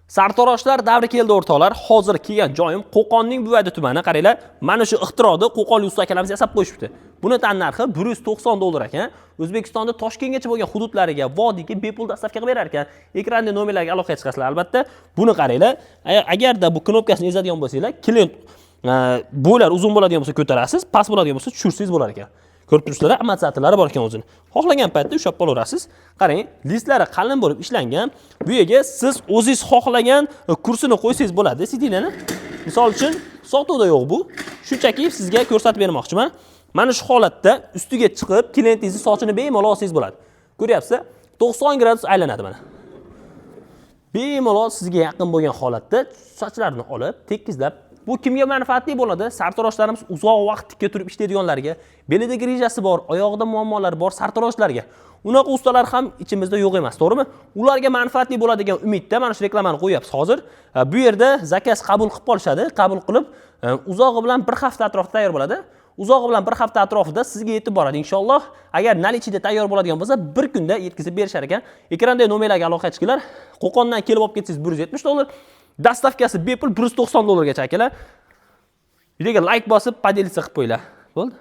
Sartaroshlar davri keldi o'rtoqlar. Hozir kelgan joyim Qo'qonning Buvayda tumani. Qaranglar, mana shu ixtironi Qo'qonlik usta akalarimiz yasab qo'yishibdi. Buni tan narxi $190 ekan. O'zbekistonda Toshkentgacha bo'lgan hududlariga, vodiyga bepul dostavka qilib berar ekan. Ekranda nomerlarga aloqa chiqasizlar albatta. Buni qaranglar. Agarda bu knopkasini ezadigan bo'lsanglar, klient bo'lar uzun bo'ladigan bo'lsa ko'tarasiz, past bo'ladigan bo'lsa tushirsangiz bo'lar ekan. Ko'rib turibsizlar, amortizatorlari bor ekan o'zini. Xohlagan paytda ushlab qolaverasiz. Qarang, listlari qalin bo'lib ishlangan. Bu yerga siz o'zingiz xohlagan kursini qo'ysangiz bo'ladi, sidinglarni. Misol uchun, sotuvda yo'q bu. Shunchaki sizga ko'rsatib bermoqchiman. Mana shu holatda ustiga chiqib, klientingizning sochini bemalol olsangiz bo'ladi. Ko'ryapsizlar? 90 gradus aylanadi mana. Bemalol sizga yaqin bo'lgan holatda sochlarni olib, tekizlab. Bu kimga manfaatli bo'ladi? Sartaroshlarimiz uzoq vaqt tikka turib ishlaydiganlarga, belidagi rejasi bor, oyog'ida muammolari bor sartaroshlarga. Unaqa ustalar ham ichimizda yo'q emas, to'g'rimi? Ularga manfaatli bo'ladigan umidda mana shu reklamani qo'yapsiz hozir. Bu yerda zakaz qabul qilib qolishadi. Qabul qilib, uzog'i bilan 1 hafta atrofida tayyor bo'ladi. Uzog'i bilan 1 hafta atrofida sizga yetib boradi inshaalloh. Agar nalichida tayyor bo'ladigan bo'lsa, 1 kunda yetkazib berishar ekan. Ekranda nomerlarga aloqa chiqinglar. Qo'qondan kelib olib ketsangiz $170. Dastavkasi bepul $190 gacha akalar. Videoga like bosib, podelиться qilib qo'yinglar. Bo'ldi?